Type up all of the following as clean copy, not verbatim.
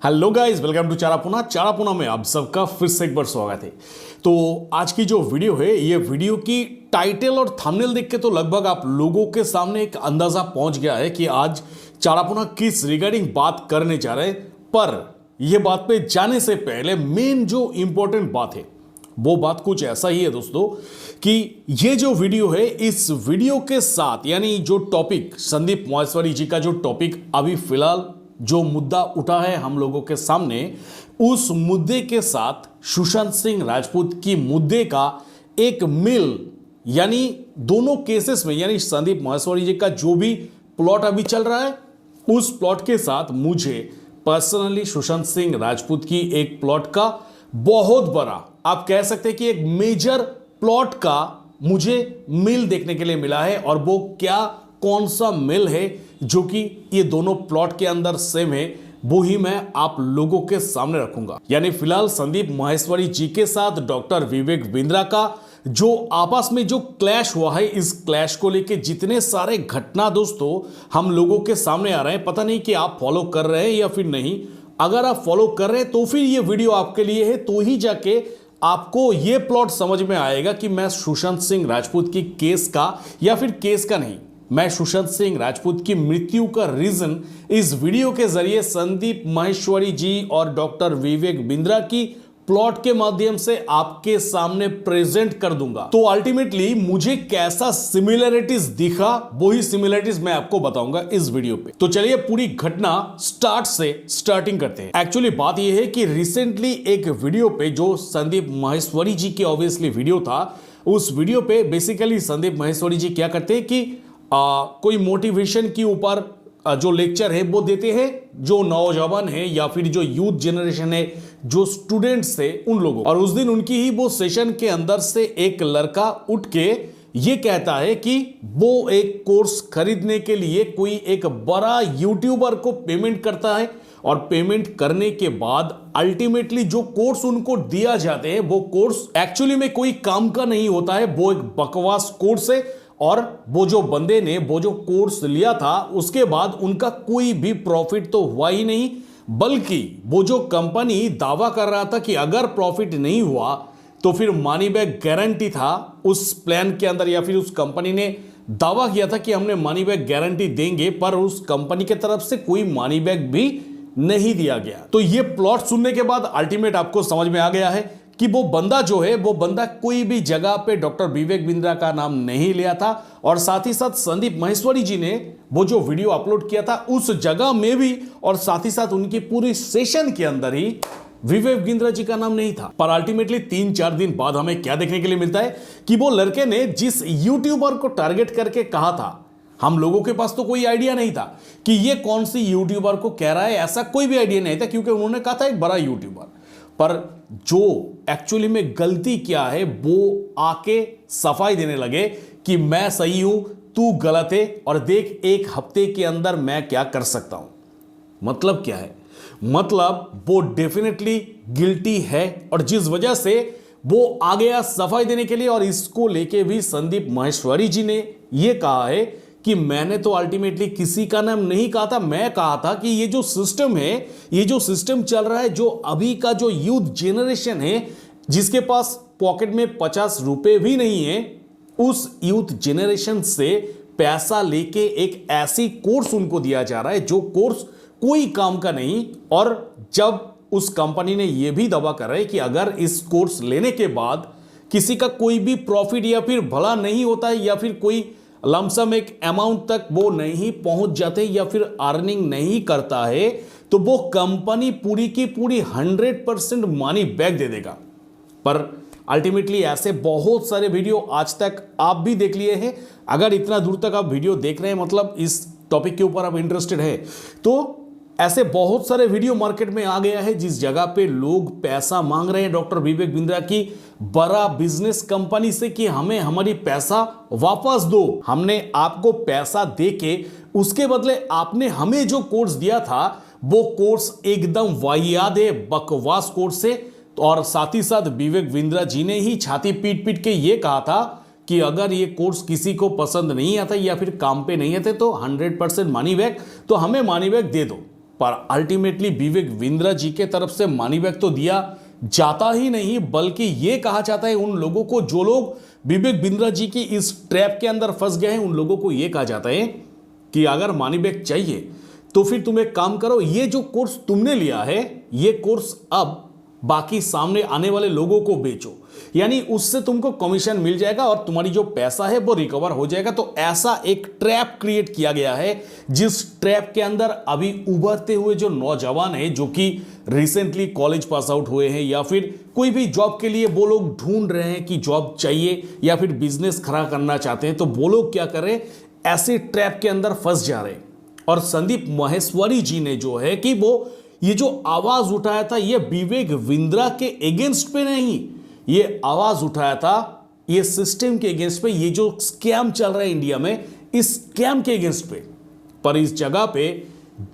Hello guys, welcome to चारापुना में आप सबका फिर से एक बार स्वागत है। तो आज की जो वीडियो है, ये वीडियो की टाइटल और थंबनेल देख के तो लगभग आप लोगों के सामने एक अंदाजा पहुंच गया है कि आज चारापुना किस रिगार्डिंग बात करने जा रहे हैं। पर यह बात पे जाने से पहले मेन जो इंपॉर्टेंट बात है वो बात कुछ ऐसा ही है दोस्तों कि ये जो वीडियो है, इस वीडियो के साथ यानी जो टॉपिक संदीप माहेश्वरी जी का जो टॉपिक अभी फिलहाल जो मुद्दा उठा है हम लोगों के सामने, उस मुद्दे के साथ सुशांत सिंह राजपूत की मुद्दे का एक मिल यानी दोनों केसेस में यानी संदीप माहेश्वरी जी का जो भी प्लॉट अभी चल रहा है, उस प्लॉट के साथ मुझे पर्सनली सुशांत सिंह राजपूत की एक प्लॉट का बहुत बड़ा, आप कह सकते हैं कि एक मेजर प्लॉट का मुझे मिल देखने के लिए मिला है। और वो क्या कौन सा मिल है जो कि ये दोनों प्लॉट के अंदर सेम है, वो ही मैं आप लोगों के सामने रखूंगा। यानी फिलहाल संदीप माहेश्वरी जी के साथ डॉक्टर विवेक बिंद्रा का जो आपस में जो क्लैश हुआ है, इस क्लैश को लेके जितने सारे घटना दोस्तों हम लोगों के सामने आ रहे हैं, पता नहीं कि आप फॉलो कर रहे हैं या फिर नहीं। अगर आप फॉलो कर रहे हैं तो फिर ये वीडियो आपके लिए है, तो ही जाके आपको ये प्लॉट समझ में आएगा कि मैं सुशांत सिंह राजपूत की केस का या फिर केस का नहीं, मैं सुशांत सिंह राजपूत की मृत्यु का रीजन इस वीडियो के जरिए संदीप माहेश्वरी जी और डॉक्टर विवेक बिंद्रा की प्लॉट के माध्यम से आपके सामने प्रेजेंट कर दूंगा। तो अल्टीमेटली मुझे कैसा सिमिलरिटीज दिखा, वही सिमिलरिटीज मैं आपको बताऊंगा इस वीडियो पे। तो चलिए पूरी घटना स्टार्ट से स्टार्टिंग करते हैं। एक्चुअली बात यह है कि रिसेंटली एक वीडियो पे जो संदीप माहेश्वरी जी की ऑब्वियसली वीडियो था, उस वीडियो पे बेसिकली संदीप माहेश्वरी जी क्या करते हैं कि कोई मोटिवेशन के ऊपर जो लेक्चर है वो देते हैं जो नौजवान है या फिर जो यूथ जनरेशन है, जो स्टूडेंट्स है उन लोगों। और उस दिन उनकी ही वो सेशन के अंदर से एक लड़का उठ के ये कहता है कि वो एक कोर्स खरीदने के लिए कोई एक बड़ा यूट्यूबर को पेमेंट करता है और पेमेंट करने के बाद अल्टीमेटली जो कोर्स उनको दिया जाते हैं वो कोर्स एक्चुअली में कोई काम का नहीं होता है, वो एक बकवास कोर्स है। और वो जो बंदे ने वो जो कोर्स लिया था उसके बाद उनका कोई भी प्रॉफिट तो हुआ ही नहीं, बल्कि वो जो कंपनी दावा कर रहा था कि अगर प्रॉफिट नहीं हुआ तो फिर मनी बैक गारंटी था उस प्लान के अंदर, या फिर उस कंपनी ने दावा किया था कि हमने मनी बैक गारंटी देंगे, पर उस कंपनी की तरफ से कोई मनी बैक भी नहीं दिया गया। तो ये प्लॉट सुनने के बाद अल्टीमेट आपको समझ में आ गया है कि वो बंदा जो है, वो बंदा कोई भी जगह पे डॉक्टर विवेक बिंद्रा का नाम नहीं लिया था। और साथ ही साथ संदीप माहेश्वरी जी ने वो जो वीडियो अपलोड किया था उस जगह में भी, और साथ ही साथ उनकी पूरी सेशन के अंदर ही विवेक बिंद्रा जी का नाम नहीं था। पर अल्टीमेटली 3-4 दिन बाद हमें क्या देखने के लिए मिलता है कि वो लड़के ने जिस यूट्यूबर को टारगेट करके कहा था, हम लोगों के पास तो कोई आइडिया नहीं था कि ये कौन सी यूट्यूबर को कह रहा है, ऐसा कोई भी आइडिया नहीं था, क्योंकि उन्होंने कहा था एक बड़ा यूट्यूबर। पर जो एक्चुअली में गलती क्या है वो आके सफाई देने लगे कि मैं सही हूं, तू गलत है, और देख एक हफ्ते के अंदर मैं क्या कर सकता हूं। मतलब क्या है, मतलब वो डेफिनेटली गिल्टी है, और जिस वजह से वो आ गया सफाई देने के लिए। और इसको लेके भी संदीप माहेश्वरी जी ने ये कहा है कि मैंने तो अल्टीमेटली किसी का नाम नहीं कहा था, मैं कहा था कि ये जो सिस्टम है, ये जो सिस्टम चल रहा है, जो अभी का जो यूथ जनरेशन है जिसके पास पॉकेट में 50 रुपए भी नहीं है, उस यूथ जनरेशन से पैसा लेके एक ऐसी कोर्स उनको दिया जा रहा है जो कोर्स कोई काम का नहीं। और जब उस कंपनी ने यह भी दावा कर रहा है कि अगर इस कोर्स लेने के बाद किसी का कोई भी प्रॉफिट या फिर भला नहीं होता है, या फिर कोई लमसम एक अमाउंट तक वो नहीं पहुंच जाते या फिर अर्निंग नहीं करता है, तो वो कंपनी पूरी की पूरी 100% मनी बैक दे देगा। पर अल्टीमेटली ऐसे बहुत सारे वीडियो आज तक आप भी देख लिए हैं। अगर इतना दूर तक आप वीडियो देख रहे हैं, मतलब इस टॉपिक के ऊपर आप इंटरेस्टेड है, तो ऐसे बहुत सारे वीडियो मार्केट में आ गया है जिस जगह पे लोग पैसा मांग रहे हैं डॉक्टर विवेक बिंद्रा की बड़ा बिजनेस कंपनी से कि हमें हमारी पैसा वापस दो। हमने आपको पैसा देके उसके बदले आपने हमें जो कोर्स दिया था वो कोर्स एकदम वाहियात है, बकवास कोर्स है। और साथ ही साथ विवेक बिंद्रा जी ने ही छाती पीट पीट के ये कहा था कि अगर ये कोर्स किसी को पसंद नहीं आता या फिर काम पे नहीं आते तो 100% मनी बैक, तो हमें मनी बैक दे दो। पर अल्टीमेटली विवेक बिंद्रा जी के तरफ से मनी बैग तो दिया जाता ही नहीं, बल्कि यह कहा जाता है उन लोगों को जो लोग विवेक बिंद्रा जी की इस ट्रैप के अंदर फंस गए हैं, उन लोगों को यह कहा जाता है कि अगर मनी बैग चाहिए तो फिर तुम एक काम करो, ये जो कोर्स तुमने लिया है ये कोर्स अब बाकी सामने आने वाले लोगों को बेचो, यानी उससे तुमको कमीशन मिल जाएगा और तुम्हारी जो पैसा है वो रिकवर हो जाएगा। तो ऐसा एक ट्रैप क्रिएट किया गया है, जिस ट्रैप के अंदर अभी उभरते हुए जो नौजवान हैं जो कि रिसेंटली कॉलेज पास आउट हुए हैं या फिर कोई भी जॉब के लिए वो लोग ढूंढ रहे हैं कि जॉब चाहिए या फिर बिजनेस खड़ा करना चाहते हैं, तो वो लोग क्या कर रहे हैं, ऐसे ट्रैप के अंदर फंस जा रहे हैं। और संदीप माहेश्वरी जी ने जो है कि वो ये जो आवाज उठाया था ये विवेक बिंद्रा के अगेंस्ट पे नहीं, ये आवाज उठाया था ये सिस्टम के अगेंस्ट पे, ये जो स्कैम चल रहा है इंडिया में इस स्कैम के अगेंस्ट पे। पर इस जगह पे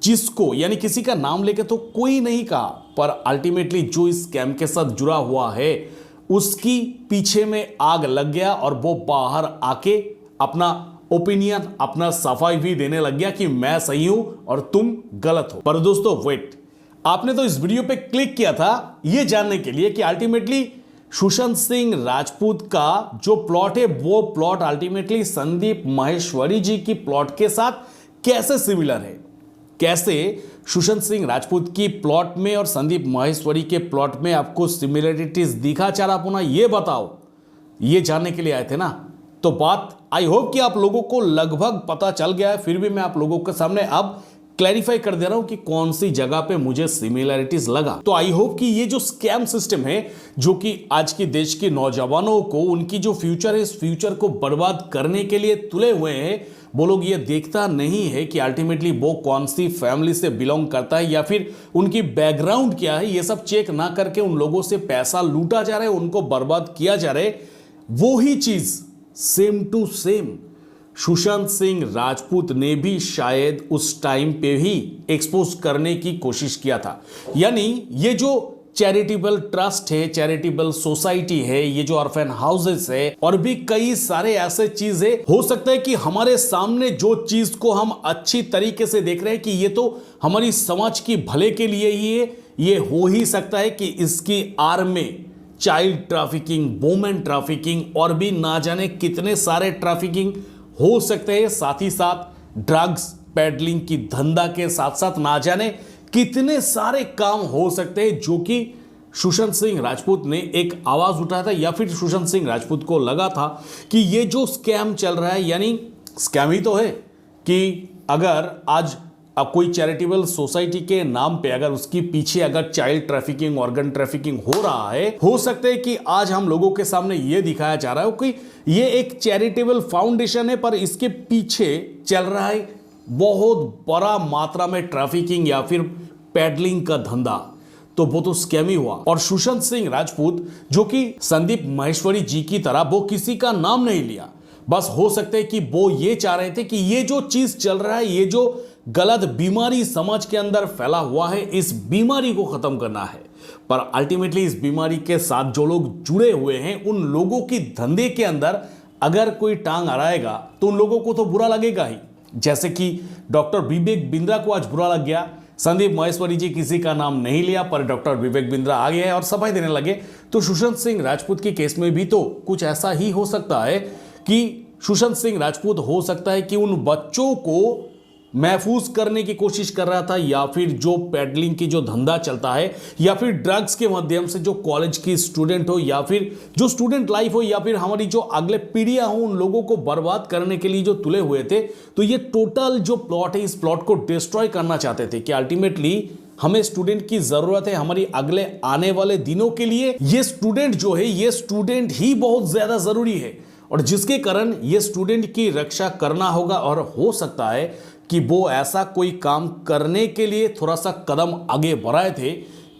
जिसको यानी किसी का नाम लेके तो कोई नहीं कहा, पर अल्टीमेटली जो इस स्कैम के साथ जुड़ा हुआ है उसकी पीछे में आग लग गया और वो बाहर आके अपना ओपिनियन, अपना सफाई भी देने लग गया कि मैं सही हूं और तुम गलत हो। पर दोस्तों वेट, आपने तो इस वीडियो पे क्लिक किया था यह जानने के लिए कि अल्टीमेटली सुशांत सिंह राजपूत का जो प्लॉट है वो प्लॉट अल्टीमेटली संदीप माहेश्वरी जी की प्लॉट के साथ कैसे सिमिलर है, कैसे सुशांत सिंह राजपूत की प्लॉट में और संदीप माहेश्वरी के प्लॉट में आपको सिमिलरिटीज दिखा चारा पुना, ये बताओ, ये जानने के लिए आए थे ना। तो बात आई होप कि आप लोगों को लगभग पता चल गया है, फिर भी मैं आप लोगों के सामने अब क्लैरिफाई कर दे रहा हूं कि कौन सी जगह पे मुझे सिमिलरिटीज लगा। तो आई होप कि ये जो स्कैम सिस्टम है जो कि आज के देश के नौजवानों को उनकी जो फ्यूचर है इस फ्यूचर को बर्बाद करने के लिए तुले हुए हैं, वो लोग ये देखता नहीं है कि अल्टीमेटली वो कौन सी फैमिली से बिलोंग करता है या फिर उनकी बैकग्राउंड क्या है, ये सब चेक ना करके उन लोगों से पैसा लूटा जा रहा है, उनको बर्बाद किया जा रहा है। वो ही चीज same to same Sushant Singh Rajput ने भी शायद उस टाइम पे ही एक्सपोज करने की कोशिश किया था। यानी ये जो चैरिटेबल ट्रस्ट है, चैरिटेबल सोसाइटी है, ये जो ऑर्फन हाउसेस है और भी कई सारे ऐसे चीजें, हो सकता है कि हमारे सामने जो चीज को हम अच्छी तरीके से देख रहे हैं कि ये तो हमारी समाज की भले के लिए ही है, ये हो ही सकता है कि इसकी आड़ में चाइल्ड ट्रैफिकिंग, वुमेन ट्रैफिकिंग और भी ना जाने कितने सारे ट्रैफिकिंग हो सकते हैं, साथ ही साथ ड्रग्स पेडलिंग की धंधा के साथ साथ ना जाने कितने सारे काम हो सकते हैं जो कि सुशांत सिंह राजपूत ने एक आवाज उठाया था या फिर सुशांत सिंह राजपूत को लगा था कि ये जो स्कैम चल रहा है, यानी स्कैम ही तो है कि अगर आज कोई चैरिटेबल सोसाइटी के नाम पे अगर उसके पीछे अगर चाइल्ड ट्रैफिकिंग, ऑर्गन ट्रैफिकिंग हो रहा है, हो सकता है कि आज हम लोगों के सामने ये दिखाया जा रहा है कि ये एक चैरिटेबल फाउंडेशन है पर इसके पीछे चल रहा है बहुत बड़ा मात्रा में ट्रैफिकिंग या फिर पैडलिंग का धंधा। तो वो तो स्कैम ही हुआ। और सुशांत सिंह राजपूत जो कि संदीप माहेश्वरी जी की तरह वो किसी का नाम नहीं लिया, बस हो सकता है कि वो ये चाह रहे थे कि ये जो चीज चल रहा है, ये जो गलत बीमारी समाज के अंदर फैला हुआ है, इस बीमारी को खत्म करना है। पर अल्टीमेटली इस बीमारी के साथ जो लोग जुड़े हुए हैं उन लोगों की धंधे के अंदर अगर कोई टांग अड़ाएगा तो उन लोगों को तो बुरा लगेगा ही। जैसे कि डॉक्टर विवेक बिंद्रा को आज बुरा लग गया, संदीप माहेश्वरी जी किसी का नाम नहीं लिया पर डॉक्टर विवेक बिंद्रा आ गए और सफाई देने लगे। तो सुशांत सिंह राजपूत के केस में भी तो कुछ ऐसा ही हो सकता है कि सुशांत सिंह राजपूत हो सकता है कि उन बच्चों को महफूज करने की कोशिश कर रहा था या फिर जो पेडलिंग की जो धंधा चलता है या फिर ड्रग्स के माध्यम से जो कॉलेज की स्टूडेंट हो या फिर जो स्टूडेंट लाइफ हो या फिर हमारी जो अगले पीढ़ियां हो, उन लोगों को बर्बाद करने के लिए जो तुले हुए थे। तो ये टोटल जो प्लॉट है इस प्लॉट को डिस्ट्रॉय करना चाहते थे कि अल्टीमेटली हमें स्टूडेंट की जरूरत है हमारी अगले आने वाले दिनों के लिए। ये स्टूडेंट जो है ये स्टूडेंट ही बहुत ज्यादा जरूरी है और जिसके कारण ये स्टूडेंट की रक्षा करना होगा। और हो सकता है कि वो ऐसा कोई काम करने के लिए थोड़ा सा कदम आगे बढ़ाए थे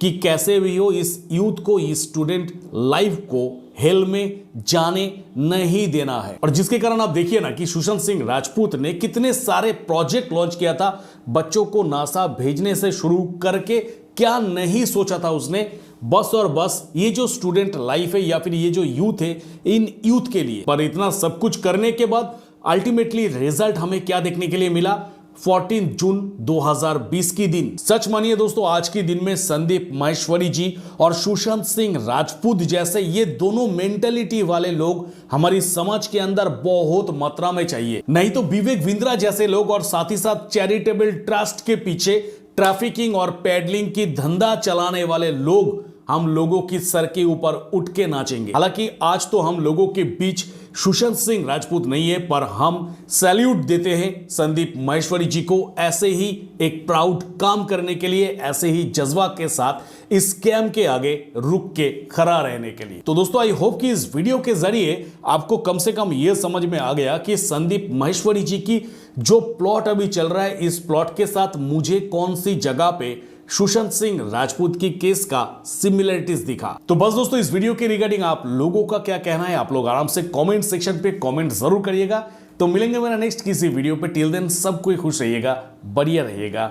कि कैसे भी हो इस यूथ को, इस स्टूडेंट लाइफ को हेल में जाने नहीं देना है। और जिसके कारण आप देखिए ना कि सुशांत सिंह राजपूत ने कितने सारे प्रोजेक्ट लॉन्च किया था, बच्चों को नासा भेजने से शुरू करके क्या नहीं सोचा था उसने, बस और बस ये जो स्टूडेंट लाइफ है या फिर ये जो यूथ है इन यूथ के लिए। पर इतना सब कुछ करने के बाद अल्टीमेटली रिजल्ट हमें क्या देखने के लिए मिला, 14 जून 2020 की दिन। सच मानिए दोस्तों, आज के दिन में संदीप माहेश्वरी जी और सुशांत सिंह राजपूत जैसे ये दोनों मेंटेलिटी वाले लोग हमारी समाज के अंदर बहुत मात्रा में चाहिए। नहीं तो विवेक बिंद्रा जैसे लोग और साथ ही साथ चैरिटेबल ट्रस्ट के पीछे ट्रैफिकिंग और पैडलिंग की धंधा चलाने वाले लोग हम लोगों की सर के ऊपर उठ के नाचेंगे। हालांकि आज तो हम लोगों के बीच सुशांत सिंह राजपूत नहीं है, पर हम सैल्यूट देते हैं संदीप माहेश्वरी जी को ऐसे ही एक प्राउड काम करने के लिए, ऐसे ही जज्बा के साथ इस स्कैम के आगे रुक के खड़ा रहने के लिए। तो दोस्तों, आई होप कि इस वीडियो के जरिए आपको कम से कम यह समझ में आ गया कि संदीप माहेश्वरी जी की जो प्लॉट अभी चल रहा है, इस प्लॉट के साथ मुझे कौन सी जगह पे सुशांत सिंह राजपूत की केस का सिमिलरिटीज दिखा। तो बस दोस्तों, इस वीडियो के रिगार्डिंग आप लोगों का क्या कहना है, आप लोग आराम से कमेंट सेक्शन पे कमेंट जरूर करिएगा। तो मिलेंगे मेरा नेक्स्ट किसी वीडियो पे। टिल देन सब कोई खुश रहिएगा, बढ़िया रहिएगा।